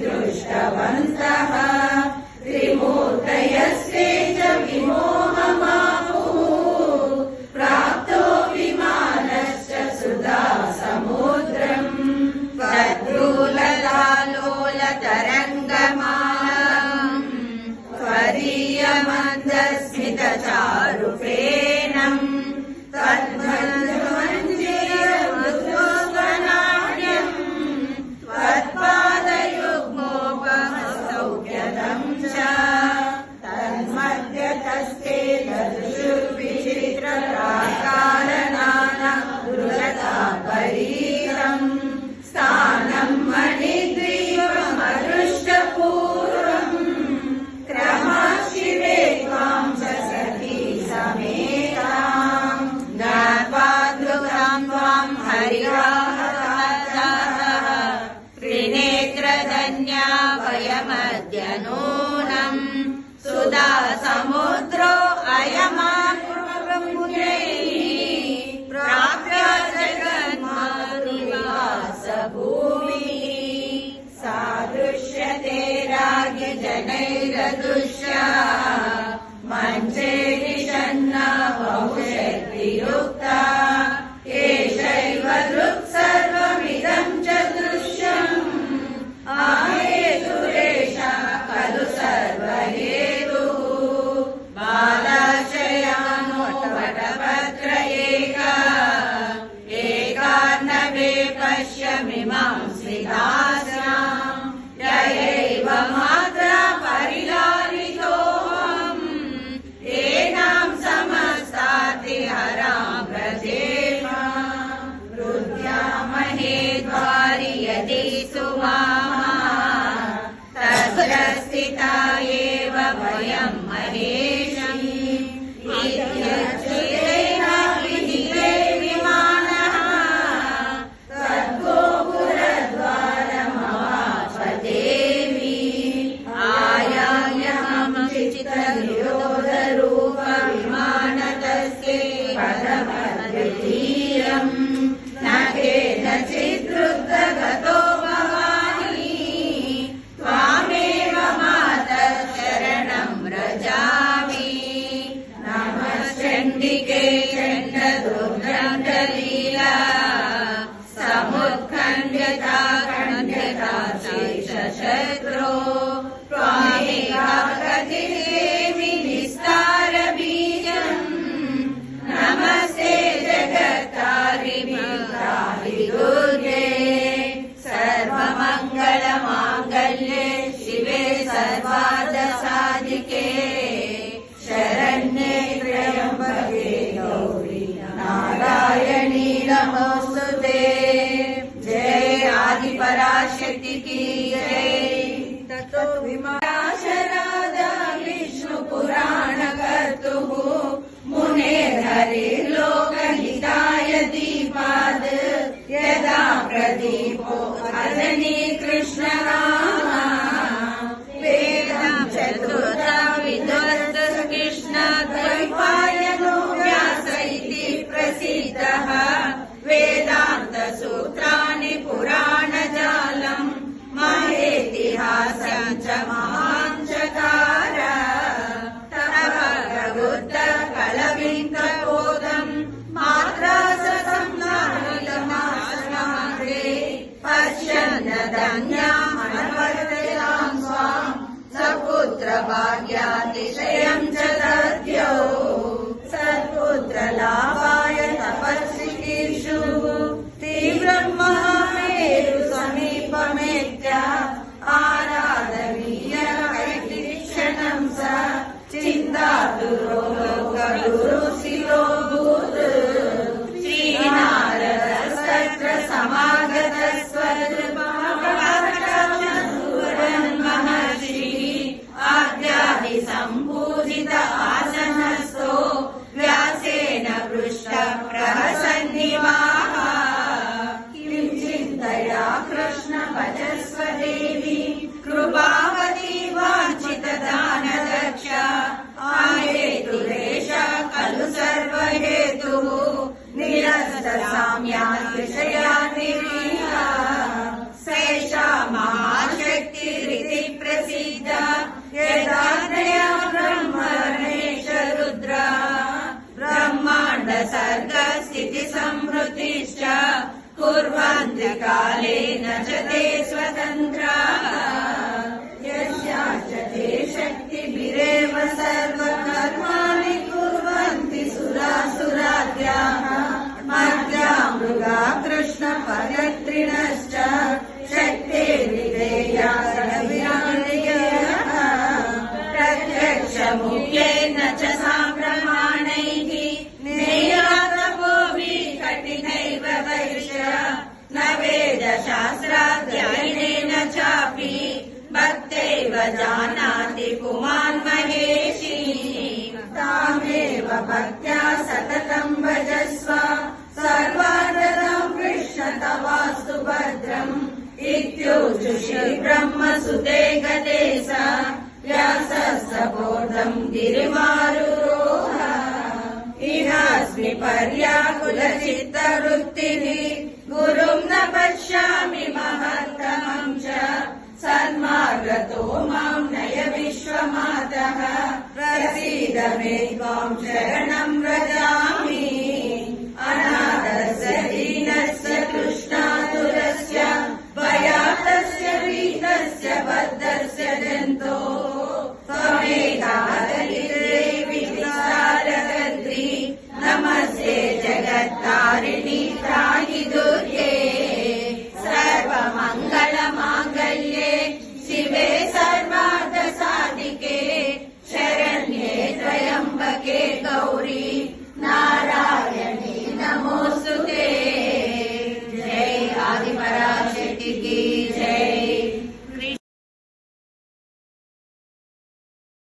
दृष्टवन्तः त्रिमूर्तयस्ते च विमोहमाहुः प्राप्तो विमानश्च सुधा समुद्रम् तद्रूललालोलतरङ्गमालम् त्वदीयमन्दस्मितचारुफेनम् तद्वन्द्वमञ्जीरमृदुस्वनाट्यम् त्वत्पादयुग्मोपमसौख्यदम् च तन्मध्यतस्ते ददृशुर्विचित्रप्राकारनानदृशतापरीतम् स्थानम् मणिद्वीपमदृष्टपूर्वम् क्रमः शिवे त्वां च सखी समेताम् ज्ञात्वा द्रुताम् त्वाम् हरिवाहः त्रिनेत्रधन्या वयमद्य नूनम् सुधा समुद्रो अयमापुरैः प्राप्य जगन्मातृवासभूमिः सादृश्यते राज्ञजनैरदृश्या मञ्चे निषण्ण बहुशक्तियुक्ता एषैव दृक्सर्वमिदम् च दृश्यम् अहेतुरेषा खलु सर्वहेतुः बालाशयानुवटपत्र एकार्णवे पश्यमिमां स्मितास्याम् ययैव मात्रा परिलालितोऽहम् एनां समस्तातिहरां व्रजेमा रुद्यामहे द्वारि यदि सुमामा तत्र स्थिता एव वयं महेशम् इत्यच्युतेन विहिते विमानः तद्गोपुरद्वारमवापदेवी आयाम्यहमचितनिरोधरूपविमानतस्ते पदमद्वितीयम् न केनचिद्रुद्धगतो भवानि त्वामेव मातः शरणं व्रजामि नमश्चण्डिके चण्डदुर्गन्धलीला समुत्खण्ड्यता खण्ड्यता शेषशत्रो त्वामेव कथिदेवि निस्तारबीजम् नमस्ते जगत्तारिणि दुर्गे सर्वमङ्गलमाङ्गल्ये शिवे सर्वार्थसाधिके शरण्ये त्र्यम्बके गौरी नारायणी नमोस्तुते जय आदिपराशक्ति की जय ततो विमराशराधा विष्णु पुराण कर्तुः मुनेर्हरिर्लोकहिताय दीपाद् यदा प्रदीपो अदनी कृष्णराम संवृत्तिश्च कुर्वन्ति कालेन च ते स्वतन्त्राः यस्याश्च ते शक्तिभिरेव सर्वकर्माणि कुर्वन्ति सुरासुराद्याः मर्त्या मृगा कृष्णपरत्रिणश्च शक्तेर्विधेया प्रत्यक्षमुख्येन च साम्प्रमाणैः नेयातपोऽपि कठिनैव वैश्य न वेदशास्त्राध्ययनेन चापि भक्तैव जानाति पुमान् महेशी तामेव भक्त्या सततं भजस्व सर्वार्थदं कृष्ण तवास्तु भद्रम् इत्युच्युषे ब्रह्मसुते गते स व्यासस्य बोधं गिरिमारुरोह इहास्मि पर्याकुलचित्तवृत्तिः गुरुं न पश्यामि महत्तमं च सन्मार्गतो मां नय विश्वमातः प्रसीद मे त्वां शरणं